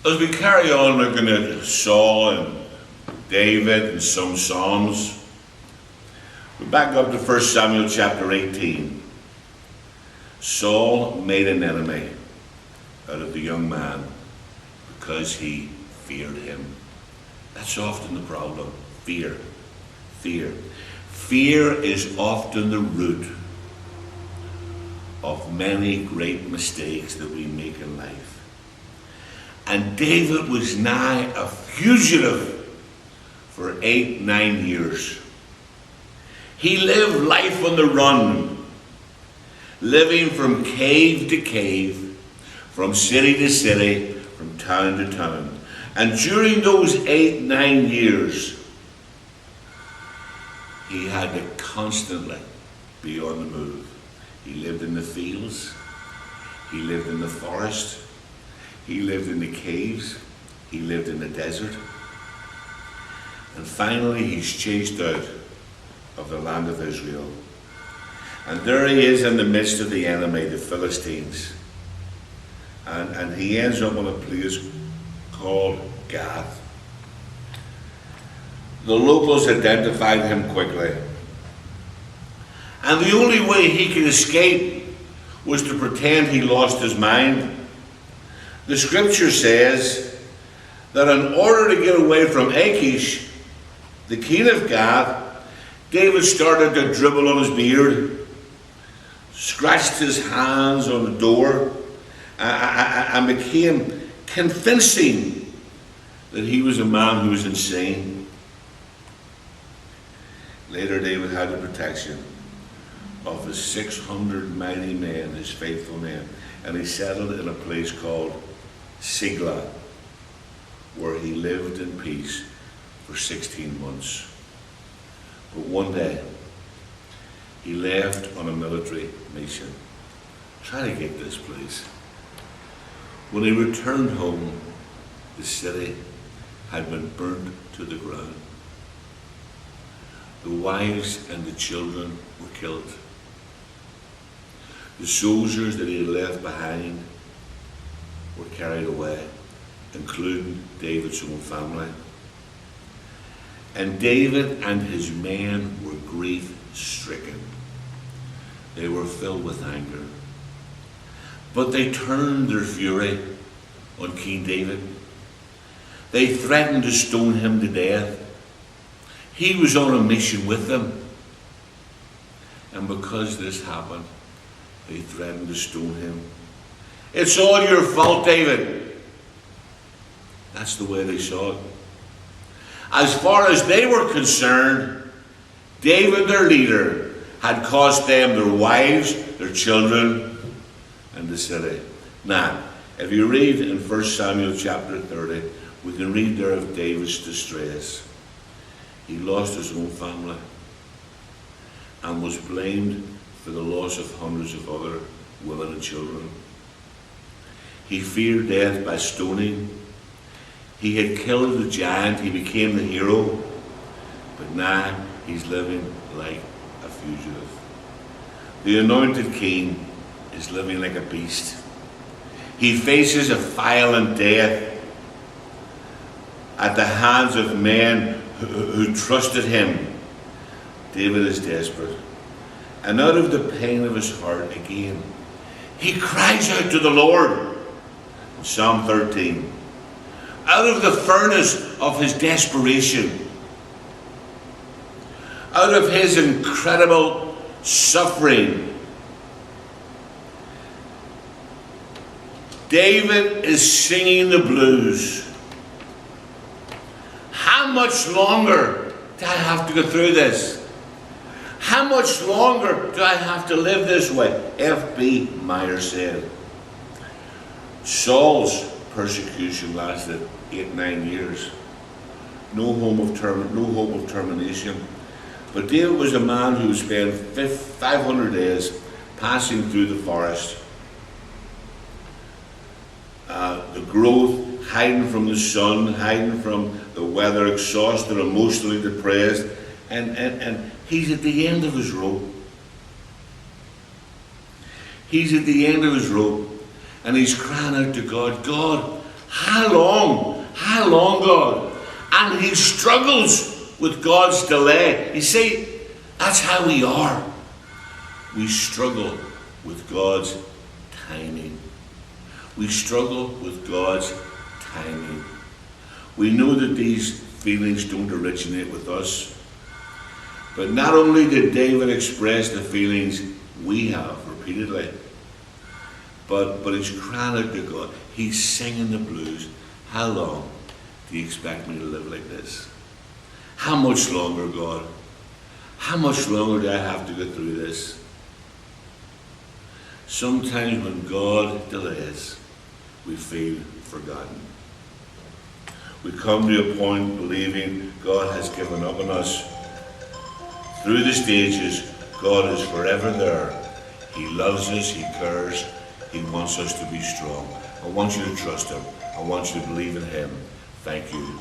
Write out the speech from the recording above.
As we carry on looking at Saul and David and some Psalms, we back up to 1 Samuel chapter 18. Saul made an enemy out of the young man because he feared him. That's often the problem. Fear. Fear. Fear is often the root of many great mistakes that we make in life. And David was nigh a fugitive for 8-9 years. He lived life on the run, living from cave to cave, from city to city, from town to town. And during those 8-9 years, he had to constantly be on the move. He lived in the fields, he lived in the forest, he lived in the caves, he lived in the desert. And finally he's chased out of the land of Israel. And there he is in the midst of the enemy, the Philistines. And he ends up in a place called Gath. The locals identified him quickly. And the only way he could escape was to pretend he lost his mind. The scripture says that in order to get away from Achish, the king of Gath, David started to dribble on his beard, scratched his hands on the door, and became convincing that he was a man who was insane. Later, David had the protection of his 600 mighty men, his faithful men, and he settled in a place called Sigla, where he lived in peace for 16 months. But one day, he left on a military mission. Try to get this, please. When he returned home, the city had been burnt to the ground. The wives and the children were killed. The soldiers that he had left behind were carried away, including David's own family. And David and his men were grief-stricken. They were filled with anger. But they turned their fury on King David. They threatened to stone him to death. He was on a mission with them. And because this happened, they threatened to stone him. It's all your fault, David. That's the way they saw it. As far as they were concerned, David, their leader, had cost them their wives, their children, and the city. Now, if you read in 1 Samuel chapter 30, we can read there of David's distress. He lost his own family and was blamed for the loss of hundreds of other women and children. He feared death by stoning. He had killed the giant. He became the hero. But now he's living like a fugitive. The anointed king is living like a beast. He faces a violent death at the hands of men who trusted him. David is desperate. And out of the pain of his heart again, he cries out to the Lord. Psalm 13. Out of the furnace of his desperation, out of his incredible suffering, David is singing the blues. How much longer do I have to go through this? How much longer do I have to live this way? F.B. Meyer said. Saul's persecution lasted 8-9 years. No hope of termination. But David was a man who spent 500 days passing through the forest. The growth, hiding from the sun, hiding from the weather, exhausted, emotionally depressed, and he's at the end of his rope. He's at the end of his rope, and he's crying out to God, God, How long? How long, God? And he struggles with God's delay. You see, that's how we are. We struggle with God's timing. We struggle with God's timing. We know that these feelings don't originate with us. But not only did David express the feelings we have repeatedly, but he's crying out to God. He's singing the blues. How long do you expect me to live like this? How much longer, God? How much longer do I have to get through this? Sometimes when God delays, we feel forgotten. We come to a point believing God has given up on us. Through the stages, God is forever there. He loves us, he cares, he wants us to be strong. I want you to trust him. I want you to believe in him. Thank you.